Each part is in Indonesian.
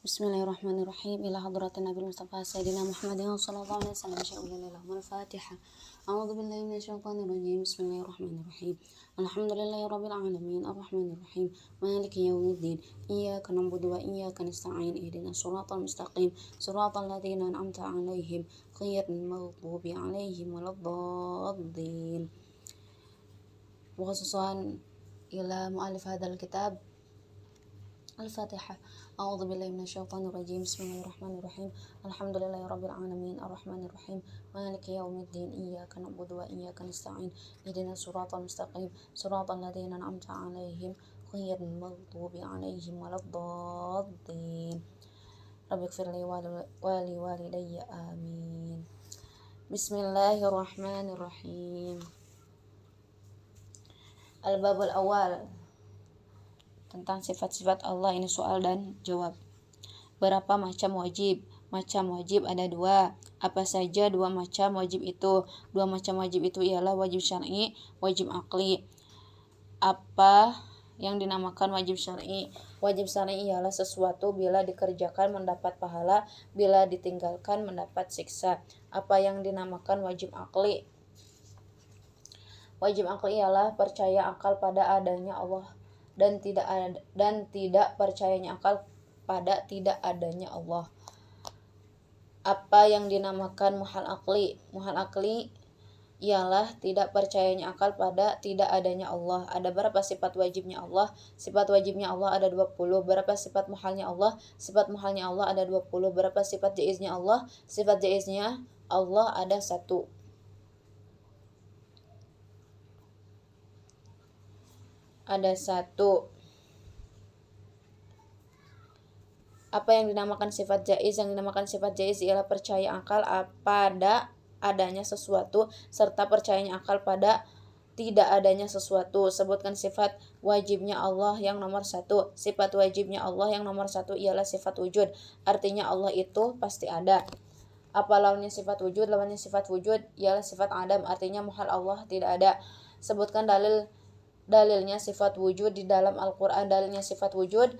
Bismillahirrahmanirrahim. Ila hadratin Nabi Mustafa Sayyidina Muhammadin sallallahu alaihi wasallam. Sya'ulillah Al-Fatihah. A'udzu billahi minasyaitonir rajim. Bismillahirrahmanirrahim. Alhamdulillahirabbil alamin arrahmanirrahim. Maliki yaumiddin. Iyyaka na'budu wa iyyaka nasta'in. Ihdinas shiratal mustaqim. Shiratal ladzina an'amta 'alaihim ghairil maghdubi 'alaihim waladdallin. Wa khususan ila mu'allif hadzal kitab Al-Fatihah. A'udzu billahi minasyaitonir rajim. Bismillahirrahmanirrahim. Alhamdulillahirabbil alamin arrahmanirrahim. Maliki yaumiddin. Iyyaka na'budu wa iyyaka nasta'in. Ihdinas shiratal mustaqim. Shiratal ladzina an'amta 'alaihim ghairil maghdubi 'alaihim waladdallin. Rabbighfirli wa li walidayya. Amin. Bismillahirrahmanirrahim. Al-babul awal, tentang sifat-sifat Allah. Ini soal dan jawab. Berapa macam wajib? Macam wajib ada dua. Apa saja dua macam wajib itu? Dua macam wajib itu ialah wajib syar'i, wajib akli. Apa yang dinamakan wajib syar'i? Wajib syar'i ialah sesuatu bila dikerjakan mendapat pahala, bila ditinggalkan mendapat siksa. Apa yang dinamakan wajib akli? Wajib akli ialah percaya akal pada adanya Allah dan tidak percayanya akal pada tidak adanya Allah. Apa yang dinamakan muhal akli? Muhal akli ialah tidak percayanya akal pada tidak adanya Allah. Ada berapa sifat wajibnya Allah? Sifat wajibnya Allah ada 20. Berapa sifat muhalnya Allah? Sifat muhalnya Allah ada 20. Berapa sifat jaiznya Allah? Sifat jaiznya Allah ada 1. Ada 1. Apa yang dinamakan sifat jaiz? Yang dinamakan sifat jaiz ialah percaya akal pada adanya sesuatu serta percayanya akal pada tidak adanya sesuatu. Sebutkan sifat wajibnya Allah yang nomor 1. Sifat wajibnya Allah yang nomor 1 ialah sifat wujud. Artinya Allah itu pasti ada. Apa lawannya sifat wujud? Lawannya sifat wujud ialah sifat adam. Artinya muhal Allah tidak ada. Sebutkan dalilnya sifat wujud di dalam Al-Quran. Dalilnya sifat wujud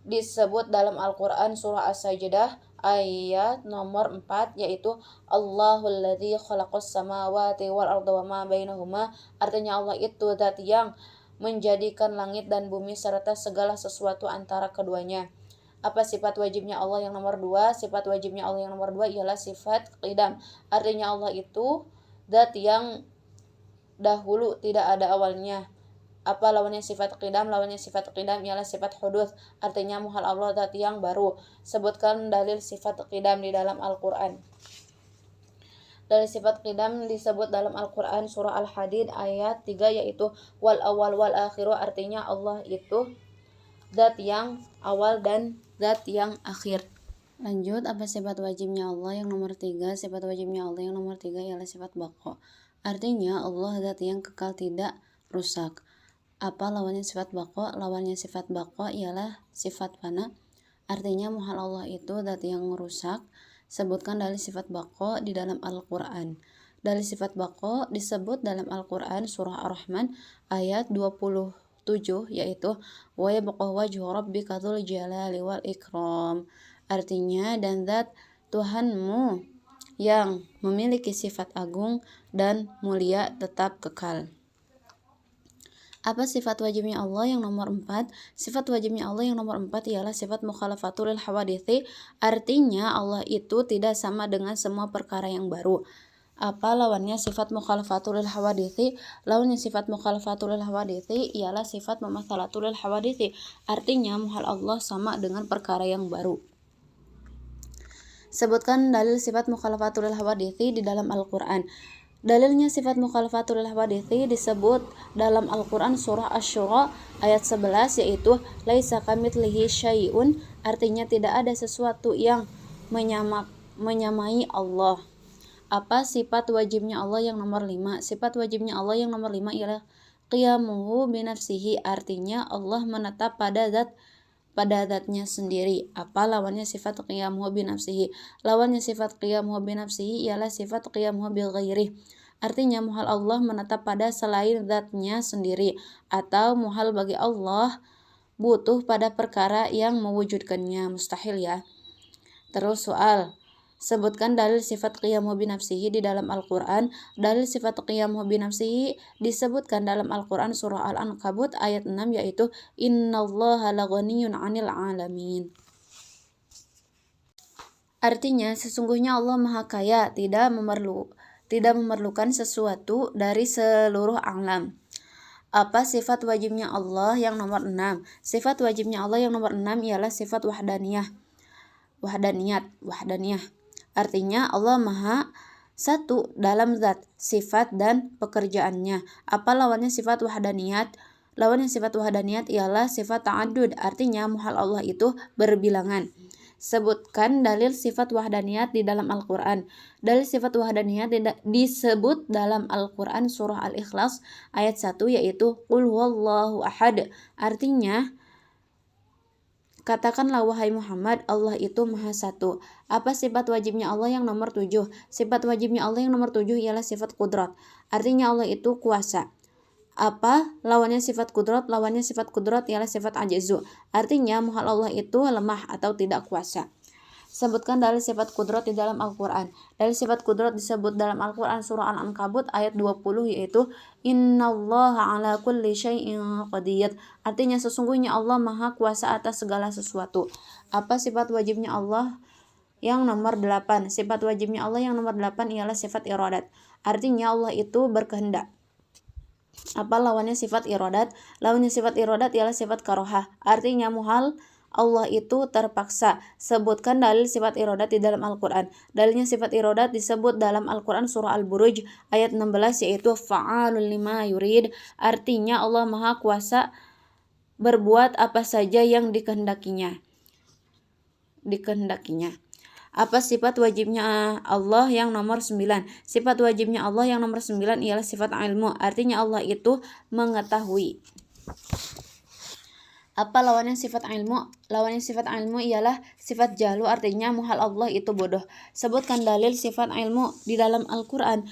disebut dalam Al-Quran surah As-Sajdah ayat nomor 4, yaitu Allahul ladzi khalaqas samawati wal arda wama bainahuma. Artinya Allah itu zat yang menjadikan langit dan bumi serta segala sesuatu antara keduanya. Apa sifat wajibnya Allah yang nomor 2? Sifat wajibnya Allah yang nomor 2 ialah sifat qidam. Artinya Allah itu zat yang dahulu tidak ada awalnya. Apa lawannya sifat qidam? Lawannya sifat qidam ialah sifat huduts. Artinya muhal Allah zat yang baru. Sebutkan dalil sifat qidam di dalam Al-Quran. Dalil sifat qidam disebut dalam Al-Quran surah Al-Hadid ayat 3, yaitu wal awal wal akhiru. Artinya Allah itu zat yang awal dan zat yang akhir. Lanjut, apa sifat wajibnya Allah yang nomor 3? Sifat wajibnya Allah yang nomor 3 ialah sifat baqa. Artinya Allah zat yang kekal tidak rusak. Apa lawannya sifat baqa? Lawannya sifat baqa ialah sifat fana. Artinya muhal Allah itu zat yang rusak. Sebutkan dalil sifat baqa di dalam Al-Quran. Dalil sifat baqa disebut dalam Al-Quran surah Ar-Rahman ayat 27, yaitu wa yabqa wajhu rabbika dzul jalali wal ikram. Artinya dan zat Tuhanmu yang memiliki sifat agung dan mulia tetap kekal. Apa sifat wajibnya Allah yang nomor 4? Sifat wajibnya Allah yang nomor 4 ialah sifat mukhalafatul hawadithi. Artinya Allah itu tidak sama dengan semua perkara yang baru. Apa lawannya sifat mukhalafatul hawadithi? Lawannya sifat mukhalafatul hawadithi ialah sifat mamatsalatul hawadithi. Artinya muhal Allah sama dengan perkara yang baru. Sebutkan dalil sifat mukhalafatul hawadithi di dalam Al-Quran. Dalilnya sifat mukhalafatul hawadithi disebut dalam Al-Quran surah Asy-Syura ayat 11, yaitu laisa kamitslihi syai'un. Artinya tidak ada sesuatu yang menyamai Allah. Apa sifat wajibnya Allah yang nomor 5? Sifat wajibnya Allah yang nomor 5 ialah qiyamuhu binafsihi. Artinya Allah menetap pada zatnya sendiri. Apa lawannya sifat qiyamuhu binafsihi? Lawannya sifat qiyamuhu binafsihi ialah sifat qiyamuhu bighairih. Artinya muhal Allah menetap pada selain zatnya sendiri, atau muhal bagi Allah butuh pada perkara yang mewujudkannya, mustahil ya. Terus soal, sebutkan dalil sifat qiyamuhu binafsihi di dalam Al-Quran. Dalil sifat qiyamuhu binafsihi disebutkan dalam Al-Quran surah Al-Ankabut ayat 6, yaitu innallaha laghaniyun 'anil 'alamin. Artinya sesungguhnya Allah Maha Kaya, tidak memerlukan sesuatu dari seluruh alam. Apa sifat wajibnya Allah yang nomor 6? Sifat wajibnya Allah yang nomor 6 ialah sifat wahdaniyah. Artinya Allah Maha satu dalam zat, sifat, dan pekerjaannya. Apa lawannya sifat wahdaniyat? Lawannya sifat wahdaniyat ialah sifat ta'addud, artinya muhal Allah itu berbilangan. Sebutkan dalil sifat wahdaniyat di dalam Al-Quran. Dalil sifat wahdaniyat disebut dalam Al-Quran surah Al-Ikhlas ayat 1, yaitu Qul huwallahu ahad. Artinya, katakanlah wahai Muhammad, Allah itu Maha Satu. Apa sifat wajibnya Allah yang nomor 7? Sifat wajibnya Allah yang nomor 7 ialah sifat kudrat. Artinya Allah itu kuasa. Apa lawannya sifat kudrat? Lawannya sifat kudrat ialah sifat ajizu. Artinya muhal Allah itu lemah atau tidak kuasa. Sebutkan dalil sifat kudrat di dalam Al-Quran. Dalil sifat kudrat disebut dalam Al-Quran surah Al-Ankabut ayat 20, yaitu innallaha ala kulli syai'in qadir. Artinya sesungguhnya Allah Maha Kuasa atas segala sesuatu. Apa sifat wajibnya Allah yang nomor 8? Sifat wajibnya Allah yang nomor 8 ialah sifat iradat. Artinya Allah itu berkehendak. Apa lawannya sifat iradat? Lawannya sifat iradat ialah sifat karohah. Artinya muhal Allah itu terpaksa. Sebutkan dalil sifat iradat di dalam Al-Quran. Dalilnya sifat iradat disebut dalam Al-Quran surah Al-Buruj ayat 16, yaitu fa'alul lima yurid. Artinya Allah Maha Kuasa berbuat apa saja yang dikehendakinya. Apa sifat wajibnya Allah yang nomor 9? Sifat wajibnya Allah yang nomor 9 ialah sifat ilmu. Artinya Allah itu mengetahui. Apa lawannya sifat ilmu? Lawannya sifat ilmu ialah sifat jahlu, artinya muhal Allah itu bodoh. Sebutkan dalil sifat ilmu di dalam Al-Quran.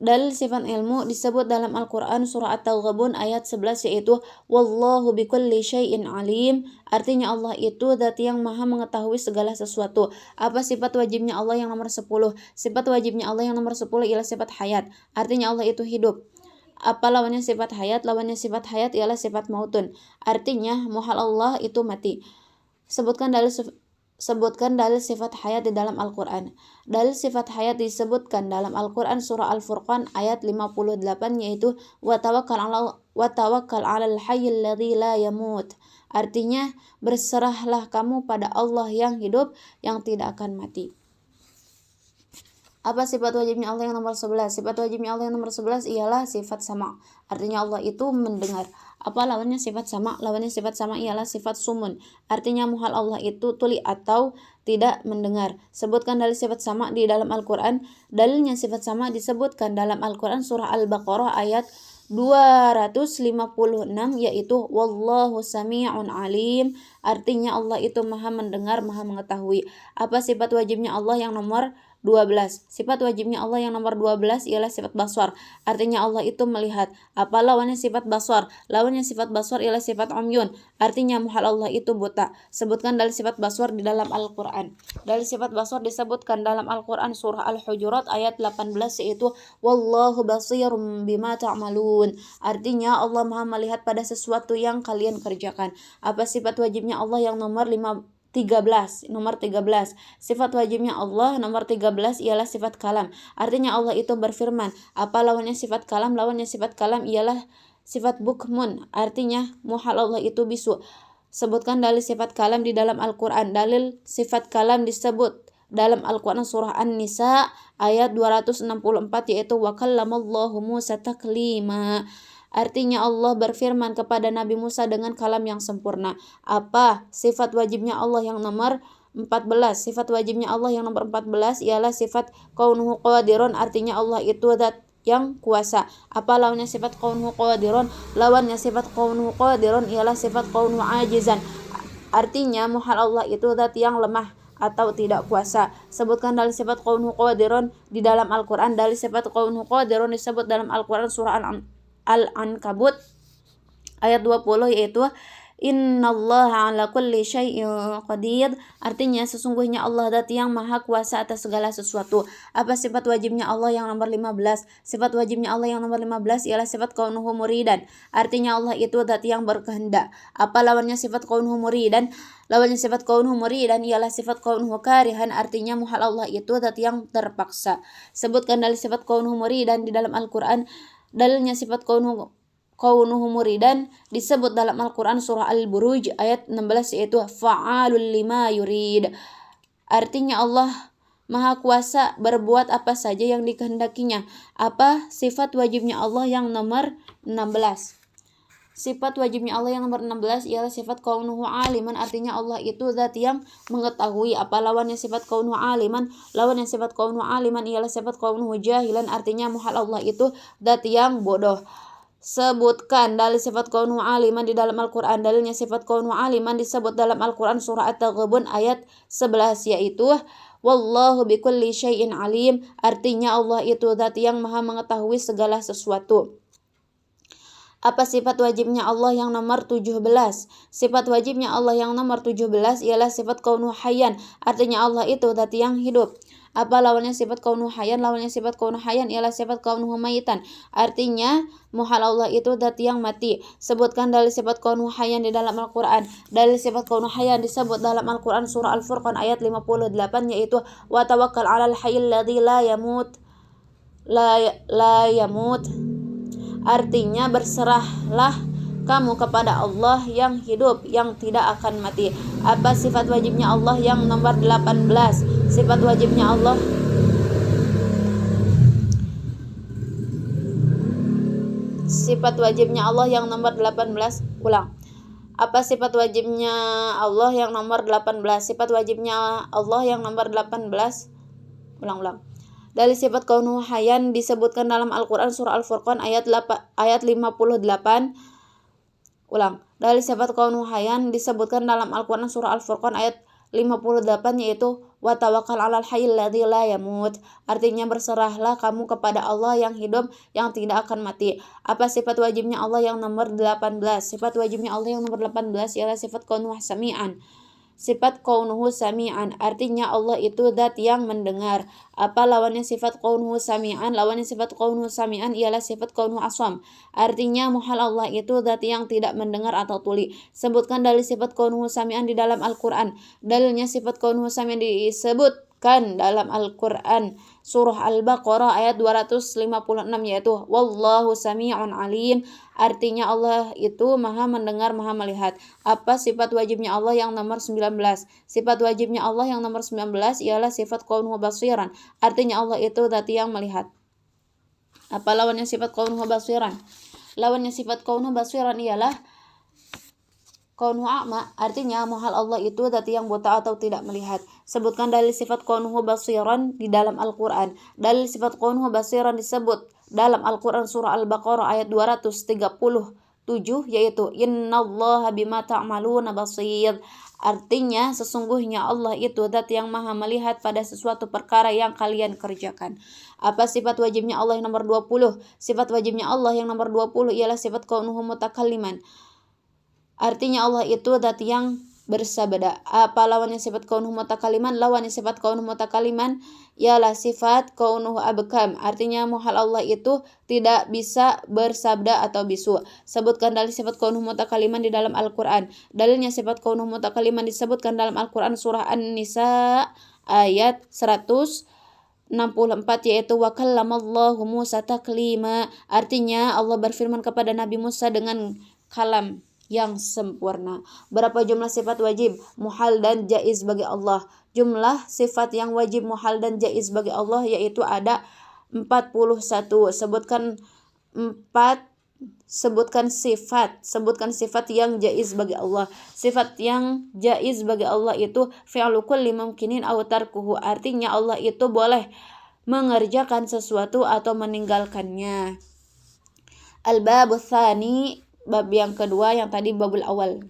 Dalil sifat ilmu disebut dalam Al-Quran surah At-Taghabun ayat 11, yaitu wallahu bikulli syai'in alim. Artinya Allah itu zat yang maha mengetahui segala sesuatu. Apa sifat wajibnya Allah yang nomor 10? Sifat wajibnya Allah yang nomor 10 ialah sifat hayat. Artinya Allah itu hidup. Apa lawannya sifat hayat? Lawannya sifat hayat ialah sifat mautun. Artinya muhal Allah itu mati. Sebutkan dalil sifat hayat di dalam Al-Quran. Dalil sifat hayat disebutkan dalam Al-Quran surah Al-Furqan ayat 58, yaitu wa tawakkal 'alal hayyil ladzi la yamut. Artinya berserahlah kamu pada Allah yang hidup, yang tidak akan mati. Apa sifat wajibnya Allah yang nomor 11? Sifat wajibnya Allah yang nomor 11 ialah sifat sama. Artinya Allah itu mendengar. Apa lawannya sifat sama? Lawannya sifat sama ialah sifat sumun. Artinya muhal Allah itu tuli atau tidak mendengar. Sebutkan dalil sifat sama di dalam Al-Quran. Dalilnya sifat sama disebutkan dalam Al-Quran surah Al-Baqarah ayat 256, yaitu wallahu sami'un alim. Artinya Allah itu maha mendengar, maha mengetahui. Apa sifat wajibnya Allah yang nomor 12? Sifat wajibnya Allah yang nomor 12 ialah sifat basar. Artinya Allah itu melihat. Apa lawannya sifat basar? Lawannya sifat basar ialah sifat umyun. Artinya muhal Allah itu buta. Sebutkan dalil sifat basar di dalam Al-Quran. Dalil sifat basar disebutkan dalam Al-Quran surah Al-Hujurat ayat 18, yaitu wallahu basirum bima ta'malun. Artinya Allah maha melihat pada sesuatu yang kalian kerjakan. Apa sifat wajibnya Allah yang nomor 13? Sifat wajibnya Allah nomor 13 ialah sifat kalam. Artinya Allah itu berfirman. Apa lawannya sifat kalam? Lawannya sifat kalam ialah sifat bukmun. Artinya muhal Allah itu bisu. Sebutkan dalil sifat kalam di dalam Al-Quran. Dalil sifat kalam disebut dalam Al-Quran surah An-Nisa ayat 264, yaitu wa kallamallahu Musa taklima. Artinya Allah berfirman kepada Nabi Musa dengan kalam yang sempurna. Apa sifat wajibnya Allah yang nomor 14? Sifat wajibnya Allah yang nomor 14 ialah sifat kaunuhu qadirun. Artinya Allah itu zat yang kuasa. Apa lawannya sifat kaunuhu qadirun? Lawannya sifat kaunuhu qadirun ialah sifat kaunuhu ajizan. Artinya muhal Allah itu zat yang lemah atau tidak kuasa. Sebutkan dalil sifat kaunuhu qadirun di dalam Al-Quran. Dalil sifat kaunuhu qadirun disebut dalam Al-Quran surah Al-Ankabut ayat 20, yaitu Innallaha ala kulli syai'in qadir, artinya sesungguhnya Allah zat yang maha kuasa atas segala sesuatu. Apa sifat wajibnya Allah yang nomor 15? Sifat wajibnya Allah yang nomor 15 ialah sifat kaunuhu muridan, artinya Allah itu zat yang berkehendak. Apa lawannya sifat kaunuhu muridan? Lawannya sifat kaunuhu muridan ialah sifat kaunuhu karihan, artinya muhal Allah itu zat yang terpaksa. Sebutkan dalil sifat kaunuhu muridan di dalam Al-Quran. Dalilnya sifat kaunuhu muridan disebut dalam Al-Quran surah Al-Buruj ayat 16, yaitu fa'alul lima yurid, artinya Allah maha kuasa berbuat apa saja yang dikehendakinya. Apa sifat wajibnya Allah yang nomor 16? Sifat wajibnya Allah yang nomor 16 ialah sifat kaunuhu aliman, artinya Allah itu zat yang mengetahui. Apa lawannya sifat kaunuhu aliman? Lawannya sifat kaunuhu aliman ialah sifat kaunuhu jahilan, artinya muhal Allah itu zat yang bodoh. Sebutkan dalil sifat kaunuhu aliman di dalam Al-Quran. Dalilnya sifat kaunuhu aliman disebut dalam Al-Quran surah At-Taghabun ayat 11, yaitu wallahu bikulli syai'in alim, artinya Allah itu zat yang maha mengetahui segala sesuatu. Apa sifat wajibnya Allah yang nomor 17? Sifat wajibnya Allah yang nomor 17 ialah sifat kaunuhu hayyan, artinya Allah itu zat yang hidup. Apa lawannya sifat kaunuhu hayyan? Lawannya sifat kaunuhu hayyan ialah sifat kaunuhu mayitan, artinya muhal Allah itu zat yang mati. Sebutkan dalil sifat kaunuhu hayyan di dalam Al-Quran. Dalil sifat kaunuhu hayyan disebut dalam Al-Quran surah Al-Furqan ayat 58, yaitu wa tawakkal 'alal hayyil ladzi la yamut, artinya berserahlah kamu kepada Allah yang hidup, yang tidak akan mati. Apa sifat wajibnya Allah yang nomor 18? Sifat wajibnya Allah yang nomor 18. Ulang. Apa sifat wajibnya Allah yang nomor 18? Sifat wajibnya Allah yang nomor 18. Ulang. Dari sifat kaunuhu hayyan disebutkan dalam Al-Quran surah Al-Furqan ayat 58. Ulang. Dari sifat kaunuhu hayyan disebutkan dalam Al-Quran surah Al-Furqan ayat 58, yaitu wa tawakkal 'alal hayyil ladzi la yamut, artinya berserahlah kamu kepada Allah yang hidup, yang tidak akan mati. Apa sifat wajibnya Allah yang nomor 18? Sifat wajibnya Allah yang nomor 18 ialah sifat kaunuhu sami'an. Sifat kaunuhu sami'an, artinya Allah itu zat yang mendengar. Apa lawannya sifat kaunuhu sami'an? Lawannya sifat kaunuhu sami'an ialah sifat kaunuhu asam, artinya muhal Allah itu zat yang tidak mendengar atau tuli. Sebutkan dalil sifat kaunuhu sami'an di dalam Al-Quran. Dalilnya sifat kaunuhu sami'an disebutkan dalam Al-Quran surah Al-Baqarah ayat 256, yaitu wallahu sami'un alim, artinya Allah itu maha mendengar, maha melihat. Apa sifat wajibnya Allah yang nomor 19? Sifat wajibnya Allah yang nomor 19 ialah sifat kaunuhu basiran, artinya Allah itu zat yang melihat. Apa lawannya sifat kaunuhu basiran? Lawannya sifat kaunuhu basiran ialah kaunuhu a'ma, artinya muhal Allah itu zat yang buta atau tidak melihat. Sebutkan dalil sifat kaunuhu basiran di dalam Al-Quran. Dalil sifat kaunuhu basiran disebut dalam Al-Quran surah Al-Baqarah ayat 237, yaitu innallaha bima ta'maluna basir, artinya sesungguhnya Allah itu zat yang maha melihat pada sesuatu perkara yang kalian kerjakan. Apa sifat wajibnya Allah yang nomor 20? Sifat wajibnya Allah yang nomor 20 ialah sifat kaunuhu mutakalliman, artinya Allah itu zat yang bersabda. Apa lawannya sifat kaunuhu mutakaliman? Lawannya sifat kaunuhu mutakaliman ialah sifat kaunuhu abkam, artinya muhal Allah itu tidak bisa bersabda atau bisu. Sebutkan dalil sifat kaunuhu mutakaliman di dalam Al-Quran. Dalilnya sifat kaunuhu mutakaliman disebutkan dalam Al-Quran surah An-Nisa ayat 164, yaitu wa kallamallahu Musa taklima, artinya Allah berfirman kepada Nabi Musa dengan kalam yang sempurna. Berapa jumlah sifat wajib, muhal dan jaiz bagi Allah? Jumlah sifat yang wajib, muhal dan jaiz bagi Allah yaitu ada 41. Sebutkan sifat yang jaiz bagi Allah. Sifat yang jaiz bagi Allah itu fi'lu kulli mumkinin aw tarkuhu, artinya Allah itu boleh mengerjakan sesuatu atau meninggalkannya. Al-babu tsani, bab yang kedua, yang tadi babul awal.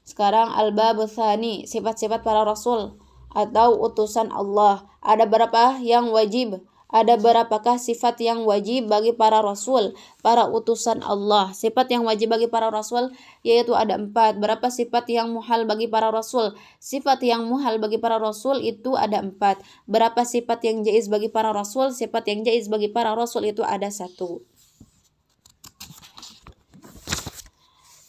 Sekarang al-babu tsani, sifat-sifat para rasul atau utusan Allah. Ada berapa yang wajib? Ada berapakah sifat yang wajib bagi para rasul, para utusan Allah? Sifat yang wajib bagi para rasul yaitu ada 4. Berapa sifat yang muhal bagi para rasul? Sifat yang muhal bagi para rasul itu ada 4. Berapa sifat yang jaiz bagi para rasul? Sifat yang jaiz bagi para rasul itu ada 1.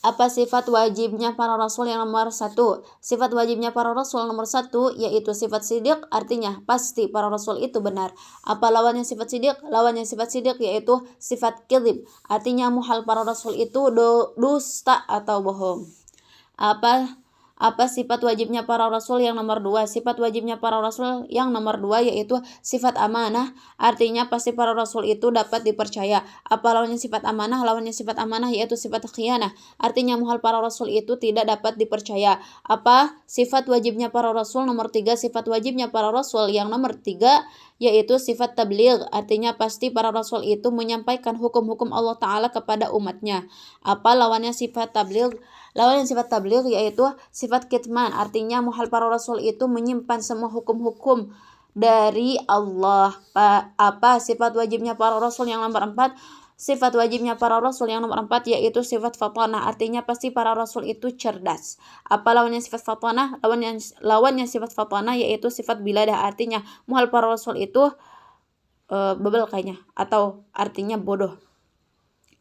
Apa sifat wajibnya para rasul yang nomor 1? Sifat wajibnya para rasul nomor 1 yaitu sifat sidiq, artinya pasti para rasul itu benar. Apa lawannya sifat sidiq? Lawannya sifat sidiq yaitu sifat kadzib, artinya muhal para rasul itu dusta atau bohong. Apa sifat wajibnya para rasul yang nomor 2? Sifat wajibnya para rasul yang nomor 2 yaitu sifat amanah, artinya pasti para rasul itu dapat dipercaya. Apa lawannya sifat amanah? Lawannya sifat amanah yaitu sifat khianah, artinya muhal para rasul itu tidak dapat dipercaya. Apa sifat wajibnya para rasul nomor 3? Sifat wajibnya para rasul yang nomor 3 yaitu sifat tabligh, artinya pasti para rasul itu menyampaikan hukum-hukum Allah Ta'ala kepada umatnya. Apa lawannya sifat tabligh? Lawannya sifat tabligh yaitu sifat kitman, artinya muhal para rasul itu menyimpan semua hukum-hukum dari Allah. Apa sifat wajibnya para rasul yang nomor 4? Sifat wajibnya para rasul yang nomor 4 yaitu sifat fatanah, artinya pasti para rasul itu cerdas. Apa lawannya sifat fatanah? Lawannya sifat fatanah yaitu sifat biladah, artinya muhal para rasul itu bebel kayaknya, atau artinya bodoh.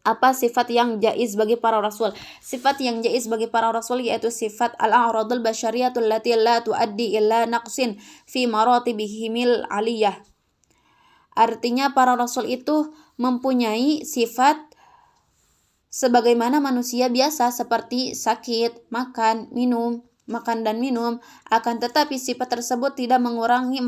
Apa sifat yang jaiz bagi para rasul? Sifat yang jaiz bagi para rasul yaitu sifat al-a'radul basyariyatul lati la tuaddi illa naqsin fi maratibihimil aliyah. Artinya para rasul itu mempunyai sifat sebagaimana manusia biasa seperti sakit, makan dan minum, akan tetapi sifat tersebut tidak mengurangi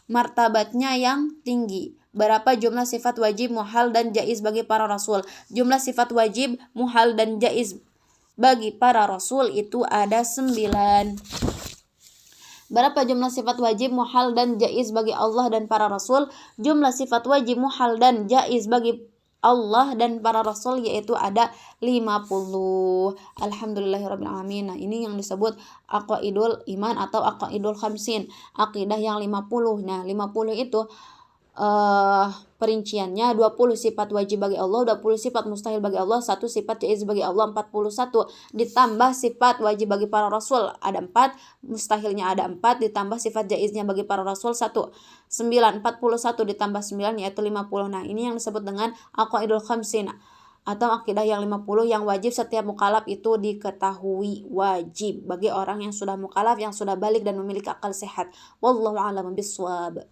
martabatnya yang tinggi. Berapa jumlah sifat wajib, muhal, dan jaiz bagi para rasul? Jumlah sifat wajib, muhal, dan jaiz bagi para rasul itu ada 9. Berapa jumlah sifat wajib, muhal, dan jaiz bagi Allah dan para rasul? Jumlah sifat wajib, muhal, dan jaiz bagi Allah dan para rasul yaitu ada 50. Alhamdulillahirrabbilalamin. Nah, ini yang disebut aqaidul iman atau aqaidul khamsin, akidah yang 50. Nah, 50 itu perinciannya 20 sifat wajib bagi Allah, 20 sifat mustahil bagi Allah, 1 sifat jaiz bagi Allah, 41 ditambah sifat wajib bagi para rasul ada 4, mustahilnya ada 4 ditambah sifat jaiznya bagi para rasul 1, 9, 41 ditambah 9 yaitu 50. Nah, ini yang disebut dengan aqaidul khamsin atau akidah yang 50 yang wajib setiap mukallaf itu diketahui, wajib bagi orang yang sudah mukallaf, yang sudah balik dan memiliki akal sehat. Wallahu a'lam bishawab.